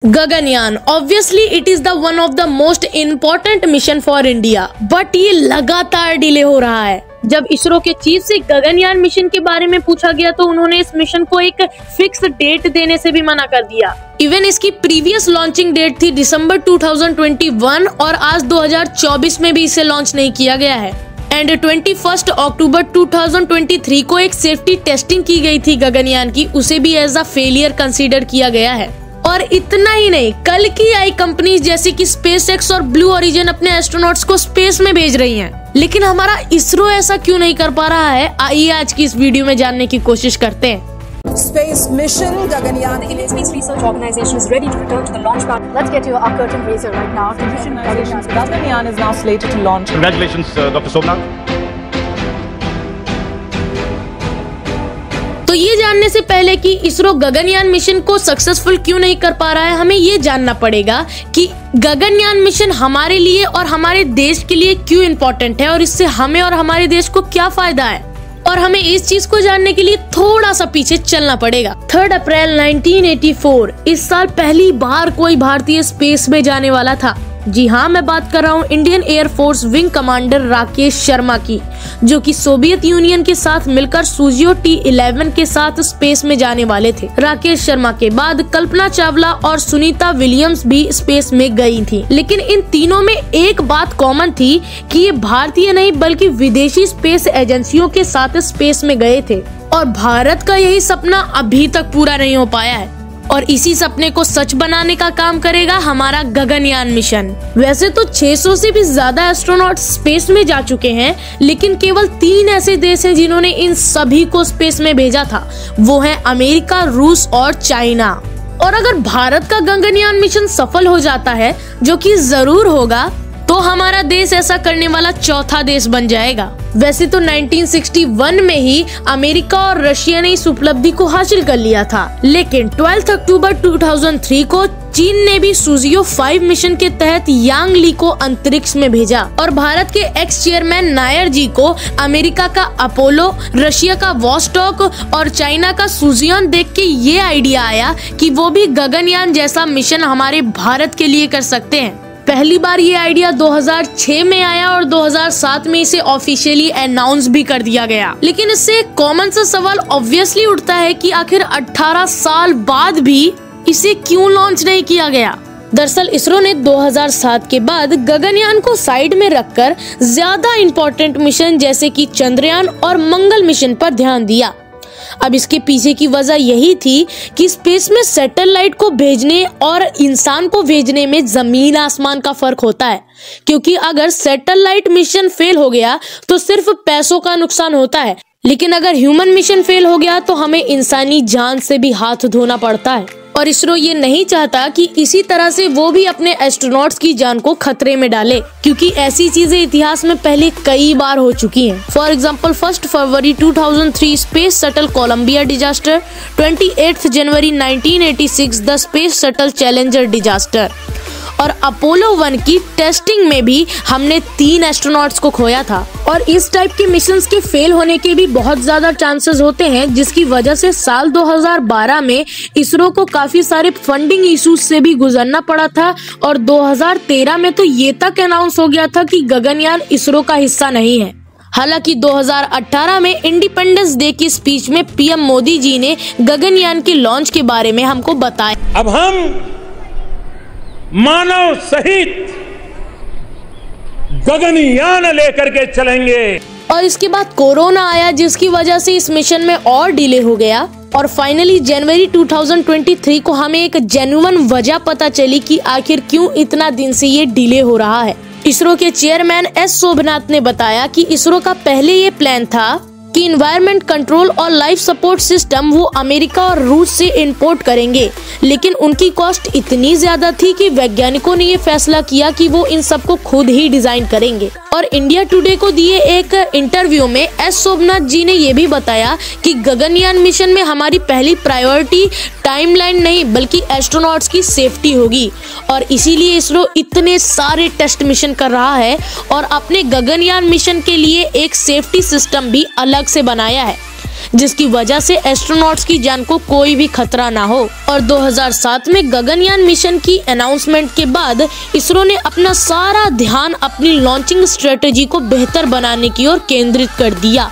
Gaganyaan obviously it is the one of the most important mission for India, but ये लगातार delay हो रहा है। जब इसरो के चीफ से गगनयान मिशन के बारे में पूछा गया तो उन्होंने इस मिशन को एक फिक्स डेट देने से भी मना कर दिया। इवन इसकी प्रीवियस लॉन्चिंग डेट थी दिसंबर 2021 और आज 2024 में भी इसे लॉन्च नहीं किया गया है। एंड 21 अक्टूबर 2023 को एक सेफ्टी टेस्टिंग की गई थी गगनयान की, उसे भी एज अ फेलियर कंसीडर किया गया है। और इतना ही नहीं, कल की आई कंपनीज जैसे कि स्पेसएक्स और ब्लू ओरिजिन अपने एस्ट्रोनॉट्स को स्पेस में भेज रही हैं, लेकिन हमारा इसरो ऐसा क्यों नहीं कर पा रहा है? आइए आज की इस वीडियो में जानने की कोशिश करते हैं। Space mission Gaganyaan. The Indian Space Research Organization is ready to return to the launch pad. Let's get you our curtain raiser right now. The mission Gaganyaan is now slated to launch. Congratulations, Dr. Somnath. तो ये जानने से पहले कि ISRO Gaganyaan mission को successful क्यों नहीं कर पा रहा है, हमें ये जानना पड़ेगा कि गगनयान मिशन हमारे लिए और हमारे देश के लिए क्यों इम्पोर्टेंट है और इससे हमें और हमारे देश को क्या फायदा है। और हमें इस चीज को जानने के लिए थोड़ा सा पीछे चलना पड़ेगा। 3 अप्रैल 1984 इस साल पहली बार कोई भारतीय स्पेस में जाने वाला था। जी हाँ, मैं बात कर रहा हूँ Indian air force wing commander Rakesh Sharma की, जो कि सोवियत यूनियन के साथ मिलकर सुजियो T11 के साथ स्पेस में जाने वाले थे। राकेश शर्मा के बाद कल्पना चावला और सुनीता विलियम्स भी स्पेस में गई थी, लेकिन इन तीनों में एक बात कॉमन थी कि ये भारतीय नहीं बल्कि विदेशी स्पेस एजेंसियों के साथ स्पेस में गए थे। और भारत का यही सपना अभी तक पूरा नहीं हो पाया है और इसी सपने को सच बनाने का काम करेगा हमारा गगनयान मिशन। वैसे तो 600 से भी ज्यादा एस्ट्रोनॉट स्पेस में जा चुके हैं, लेकिन केवल 3 ऐसे देश हैं जिन्होंने इन सभी को स्पेस में भेजा था। वो हैं अमेरिका, रूस और चाइना। और अगर भारत का गगनयान मिशन सफल हो जाता है, जो कि जरूर होगा, तो हमारा देश ऐसा करने वाला चौथा देश बन जाएगा। वैसे तो 1961 में ही अमेरिका और रशिया ने इस उपलब्धि को हासिल कर लिया था, लेकिन 12 अक्टूबर 2003 को चीन ने भी सुजियो 5 मिशन के तहत यांग ली को अंतरिक्ष में भेजा। और भारत के एक्स चेयरमैन नायर जी को अमेरिका का अपोलो, रशिया का वॉस्टॉक और चाइना का सुजियोन देख के ये आइडिया आया कि वो भी गगनयान जैसा मिशन हमारे भारत के लिए कर सकते हैं। पहली बार ये आइडिया 2006 में आया और 2007 में इसे ऑफिशियली अनाउंस भी कर दिया गया। लेकिन इससे एक कॉमन सा सवाल ऑब्वियसली उठता है कि आखिर 18 साल बाद भी इसे क्यों लॉन्च नहीं किया गया। दरअसल इसरो ने 2007 के बाद गगनयान को साइड में रखकर ज्यादा इम्पोर्टेंट मिशन जैसे कि चंद्रयान और मंगल मिशन पर ध्यान दिया। अब इसके पीछे की वजह यही थी कि स्पेस में सैटेलाइट को भेजने और इंसान को भेजने में जमीन आसमान का फर्क होता है, क्योंकि अगर सैटेलाइट मिशन फेल हो गया तो सिर्फ पैसों का नुकसान होता है, लेकिन अगर ह्यूमन मिशन फेल हो गया तो हमें इंसानी जान से भी हाथ धोना पड़ता है। और इसरो ये नहीं चाहता कि इसी तरह से वो भी अपने एस्ट्रोनॉट्स की जान को खतरे में डाले, क्योंकि ऐसी चीजें इतिहास में पहले कई बार हो चुकी हैं। For example 1 February 2003 space shuttle Columbia disaster, 28 January 1986 the space shuttle Challenger disaster. और अपोलो 1 की टेस्टिंग में भी हमने 3 एस्ट्रोनॉट्स को खोया था। और इस टाइप के मिशंस के फेल होने के भी बहुत ज्यादा चांसेस होते हैं, जिसकी वजह से साल 2012 में इसरो को काफी सारे फंडिंग इश्यूज से भी गुजरना पड़ा था। और 2013 में तो ये तक अनाउंस हो गया था कि गगनयान इसरो का हिस्सा नहीं है। हालांकि 2018 में इंडिपेंडेंस डे की स्पीच में पीएम मोदी जी ने गगनयान के लॉन्च के बारे में हमको बताया। अब हम मानव सहित गगनयान लेकर के चलेंगे। और इसके बाद कोरोना आया, जिसकी वजह से इस मिशन में और डिले हो गया। और फाइनली जनवरी 2023 को हमें एक जेन्युइन वजह पता चली कि आखिर क्यों इतना दिन से ये डिले हो रहा है। इसरो के चेयरमैन एस सोमनाथ ने बताया कि इसरो का पहले ये प्लान था कि इन्वायरमेंट कंट्रोल और लाइफ सपोर्ट सिस्टम वो अमेरिका और रूस से इंपोर्ट करेंगे, लेकिन उनकी कॉस्ट इतनी ज्यादा थी कि वैज्ञानिकों ने ये फैसला किया कि वो इन सब को खुद ही डिजाइन करेंगे। और इंडिया टुडे को दिए एक इंटरव्यू में एस सोमनाथ जी ने ये भी बताया कि गगनयान मिशन में हमारी पहली प्रायोरिटी टाइमलाइन नहीं बल्कि एस्ट्रोनॉट्स की सेफ्टी होगी। और इसीलिए इसरो इतने सारे टेस्ट मिशन कर रहा है और अपने गगनयान मिशन के लिए एक सेफ्टी सिस्टम भी अलग अलग से बनाया है, जिसकी वजह से एस्ट्रोनॉट्स की जान को कोई भी खतरा ना हो। और 2007 में गगनयान मिशन की अनाउंसमेंट के बाद इसरो ने अपना सारा ध्यान अपनी लॉन्चिंग स्ट्रेटेजी को बेहतर बनाने की ओर केंद्रित कर दिया,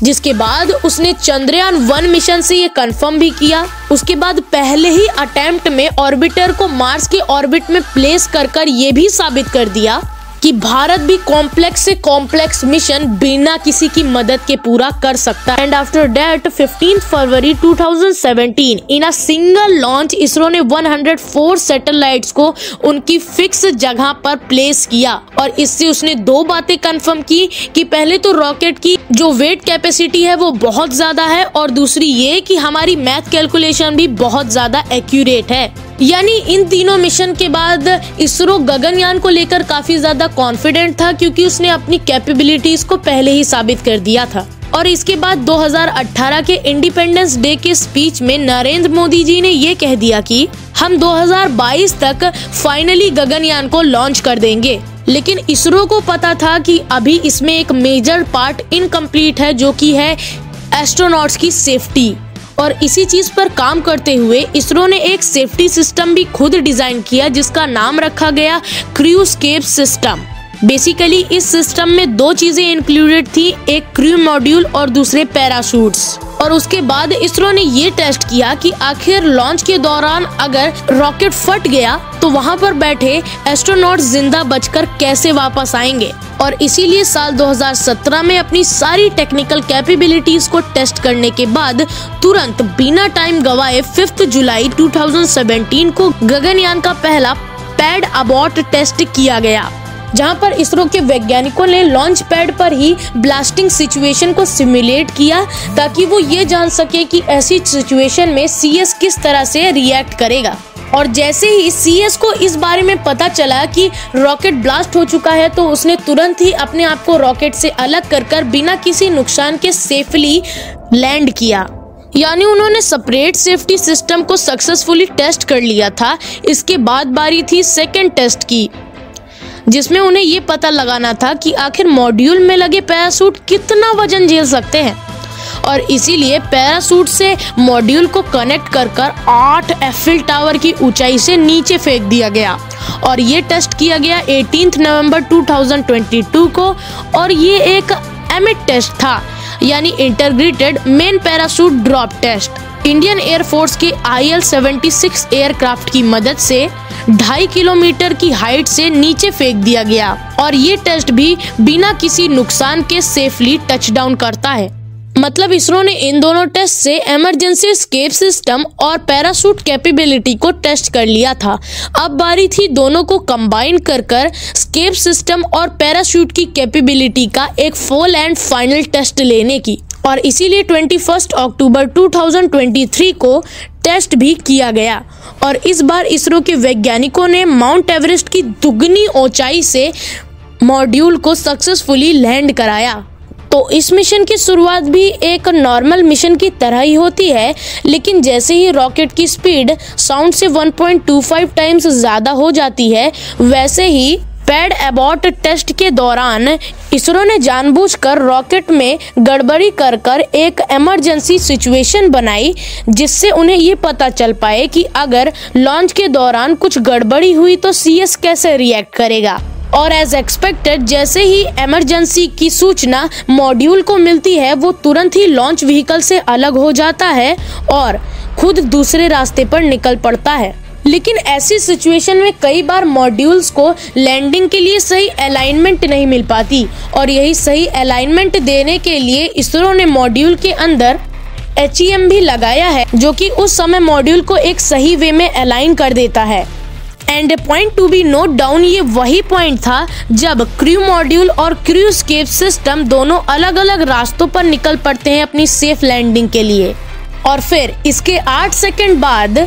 जिसके बाद उसने चंद्रयान 1 मिशन से ये कंफर्म भी किया। उसके बाद पहले ही अटेम्प्ट में ऑर्बिटर को मार्स के ऑर्बिट में प्लेस कर ये भी साबित कर दिया कि भारत भी कॉम्प्लेक्स से कॉम्प्लेक्स मिशन बिना किसी की मदद के पूरा कर सकता है। And after that 15 February 2017 in a single launch ISRO ने 104 सैटेलाइट्स को उनकी फिक्स जगह पर प्लेस किया। और इससे उसने दो बातें कंफर्म की कि पहले तो रॉकेट की जो वेट कैपेसिटी है वो बहुत ज्यादा है, और दूसरी ये कि हमारी मैथ कैलकुलेशन भी बहुत ज्यादा एक्यूरेट है। यानी इन तीनों मिशन के बाद इसरो गगनयान को लेकर काफी ज्यादा कॉन्फिडेंट था, क्योंकि उसने अपनी कैपेबिलिटीज को पहले ही साबित कर दिया था। और इसके बाद 2018 के इंडिपेंडेंस डे के स्पीच में नरेंद्र मोदी जी ने ये कह दिया कि हम 2022 तक फाइनली गगनयान को लॉन्च कर देंगे। लेकिन इसरो को पता था कि अभी इसमें एक मेजर पार्ट इनकम्प्लीट है, जो कि है एस्ट्रोनॉट्स की सेफ्टी। और इसी चीज पर काम करते हुए इसरो ने एक सेफ्टी सिस्टम भी खुद डिजाइन किया, जिसका नाम रखा गया क्रूस्केप सिस्टम। बेसिकली इस सिस्टम में दो चीजें इंक्लूडेड थी, एक क्रू मॉड्यूल और दूसरे पैराशूट्स। और उसके बाद इसरो ने ये टेस्ट किया कि आखिर लॉन्च के दौरान अगर रॉकेट फट गया तो वहाँ पर बैठे एस्ट्रोनॉट जिंदा बचकर कैसे वापस आएंगे। और इसीलिए साल 2017 में अपनी सारी टेक्निकल कैपेबिलिटीज को टेस्ट करने के बाद तुरंत बिना टाइम गवाए 5 जुलाई 2017 को गगनयान का पहला पैड अबॉर्ट टेस्ट किया गया, जहां पर इसरो के वैज्ञानिकों ने लॉन्च पैड पर ही ब्लास्टिंग सिचुएशन को सिमुलेट किया, ताकि वो ये जान सके कि ऐसी सिचुएशन में सीएस किस तरह से रिएक्ट करेगा। और जैसे ही सीएस को इस बारे में पता चला कि रॉकेट ब्लास्ट हो चुका है, तो उसने तुरंत ही अपने आप को रॉकेट से अलग कर बिना किसी नुकसान के सेफली लैंड किया। यानी उन्होंने सेपरेट सेफ्टी सिस्टम को सक्सेसफुली टेस्ट कर लिया था। इसके बाद बारी थी सेकेंड टेस्ट की, जिसमें उन्हें ये पता लगाना था कि आखिर मॉड्यूल में लगे पैराशूट कितना वजन झेल सकते हैं। और इसीलिए पैराशूट से मॉड्यूल को कनेक्ट कर 8 एफिल टावर की ऊंचाई से नीचे फेंक दिया गया। और ये टेस्ट किया गया 18 नवंबर 2022 को। और ये एक एमिट टेस्ट था, यानी integrated main parachute drop test. Indian air force के IL-76 एयरक्राफ्ट की मदद से 2.5 किलोमीटर की हाइट से नीचे फेंक दिया गया। और ये टेस्ट भी बिना किसी नुकसान के सेफली टचडाउन करता है। मतलब इसरो ने इन दोनों टेस्ट से इमरजेंसी एस्केप सिस्टम और पैराशूट कैपेबिलिटी को टेस्ट कर लिया था। अब बारी थी दोनों को कंबाइन कर एस्केप सिस्टम और पैराशूट की कैपेबिलिटी का एक फुल एंड फाइनल टेस्ट लेने की। और इसीलिए 21 अक्टूबर 2023 को टेस्ट भी किया गया। और इस बार इसरो के वैज्ञानिकों ने माउंट एवरेस्ट की दुगनी ऊंचाई से मॉड्यूल को सक्सेसफुली लैंड कराया। तो इस मिशन की शुरुआत भी एक नॉर्मल मिशन की तरह ही होती है, लेकिन जैसे ही रॉकेट की स्पीड साउंड से 1.25 टाइम्स ज्यादा हो जाती है, वैसे ही पैड अबॉर्ट टेस्ट के दौरान इसरो ने जानबूझकर रॉकेट में गड़बड़ी कर एक इमरजेंसी सिचुएशन बनाई, जिससे उन्हें ये पता चल पाए कि अगर लॉन्च के दौरान कुछ गड़बड़ी हुई तो सीएस कैसे रिएक्ट करेगा। और एज एक्सपेक्टेड जैसे ही इमरजेंसी की सूचना मॉड्यूल को मिलती है, वो तुरंत ही लॉन्च व्हीकल से अलग हो जाता है और खुद दूसरे रास्ते पर निकल पड़ता है। लेकिन ऐसी सिचुएशन में कई बार मॉड्यूल्स को लैंडिंग के लिए सही अलाइनमेंट नहीं मिल पाती, और यही सही अलाइनमेंट देने के लिए इसरो ने मॉड्यूल के अंदर HEM भी लगाया है, जो कि उस समय मॉड्यूल को एक सही वे में अलाइन कर देता है। And point to be noted down, ये वही पॉइंट था जब क्रू मॉड्यूल और क्रूस्केप सिस्टम दोनों अलग अलग रास्तों पर निकल पड़ते हैं अपनी सेफ लैंडिंग के लिए। और फिर इसके 8 सेकंड बाद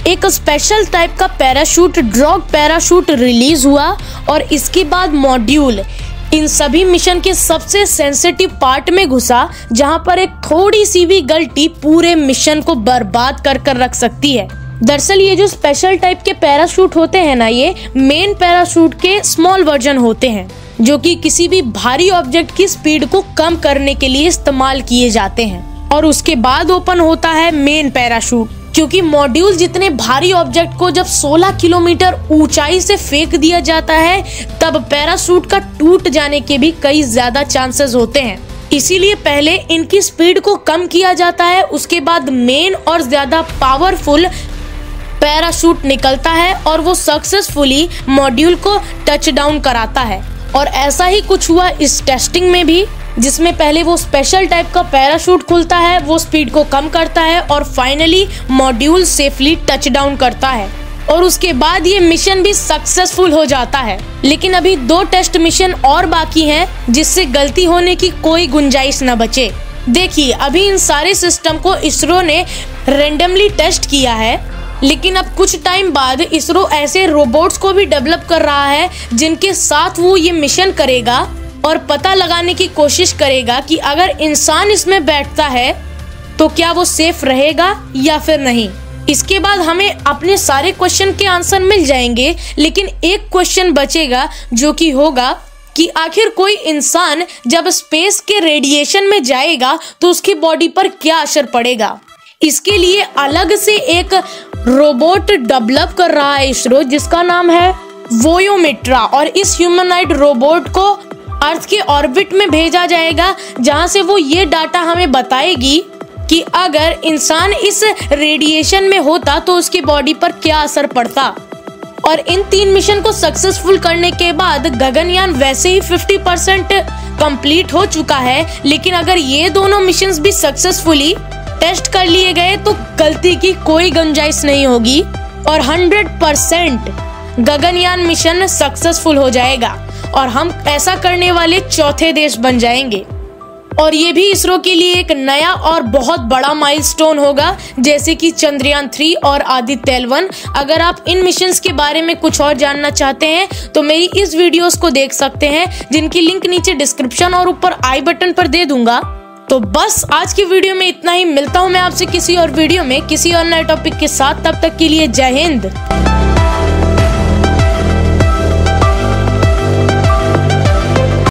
एक स्पेशल टाइप का पैराशूट ड्रॉप पैराशूट रिलीज हुआ। और इसके बाद मॉड्यूल इन सभी मिशन के सबसे सेंसिटिव पार्ट में घुसा, जहां पर एक थोड़ी सी भी गलती पूरे मिशन को बर्बाद कर रख सकती है। दरअसल ये जो स्पेशल टाइप के पैराशूट होते हैं ना, ये मेन पैराशूट के स्मॉल वर्जन होते हैं। जो कि किसी भी भारी ऑब्जेक्ट की स्पीड को कम करने के लिए इस्तेमाल किए जाते हैं। और उसके बाद ओपन होता है मेन पैराशूट, क्योंकि मॉड्यूल जितने भारी ऑब्जेक्ट को जब 16 किलोमीटर ऊंचाई से फेंक दिया जाता है तब पैराशूट का टूट जाने के भी कई ज्यादा चांसेस होते हैं। इसीलिए पहले इनकी स्पीड को कम किया जाता है, उसके बाद मेन और ज्यादा पावरफुल पैराशूट निकलता है और वो सक्सेसफुली मॉड्यूल को टच डाउन कराता है। और ऐसा ही कुछ हुआ इस टेस्टिंग में भी, जिसमें पहले वो स्पेशल टाइप का पैराशूट खुलता है, वो स्पीड को कम करता है और finally module safely touch down करता है। और उसके बाद ये मिशन भी सक्सेसफुल हो जाता है। लेकिन अभी 2 टेस्ट मिशन और बाकी हैं, जिससे गलती होने की कोई गुंजाइश न बचे। देखिए, अभी इन सारे सिस्टम को इसरो ने रेंडमली टेस्ट किया है, लेकिन अब कुछ टाइम बाद इसरो ऐसे रोबोट्स को भी डेवलप कर रहा है जिनके साथ वो ये मिशन करेगा और पता लगाने की कोशिश करेगा कि अगर इंसान इसमें बैठता है तो क्या वो सेफ रहेगा या फिर नहीं। इसके बाद हमें अपने सारे क्वेश्चन के आंसर मिल जाएंगे, लेकिन एक क्वेश्चन बचेगा जो कि होगा कि आखिर कोई इंसान जब स्पेस के रेडिएशन में जाएगा तो उसकी बॉडी पर क्या असर पड़ेगा। इसके लिए अलग से एक रोबोट डेवलप कर रहा है इसरो, जिसका नाम है वोयोमित्रा। और इस ह्यूमनॉइड रोबोट को अर्थ के ऑर्बिट में भेजा जाएगा, जहां से वो ये डाटा हमें बताएगी कि अगर इंसान इस रेडिएशन में होता तो उसकी बॉडी पर क्या असर पड़ता। और इन 3 मिशन को सक्सेसफुल करने के बाद गगनयान वैसे ही 50% कंप्लीट हो चुका है, लेकिन अगर ये दोनों मिशंस भी सक्सेसफुली टेस्ट कर लिए गए तो गलती की कोई गुंजाइश नहीं होगी और 100% गगनयान मिशन सक्सेसफुल हो जाएगा और हम ऐसा करने वाले चौथे देश बन जाएंगे। और ये भी इसरो के लिए एक नया और बहुत बड़ा माइलस्टोन होगा, जैसे कि चंद्रयान 3 और आदित्य L1। अगर आप इन मिशंस के बारे में कुछ और जानना चाहते हैं तो मेरी इस वीडियोस को देख सकते हैं, जिनकी लिंक नीचे डिस्क्रिप्शन और ऊपर आई बटन पर दे दूंगा। तो बस आज की वीडियो में इतना ही। मिलता हूँ मैं आपसे किसी और वीडियो में किसी और नए टॉपिक के साथ। तब तक के लिए जय हिंद।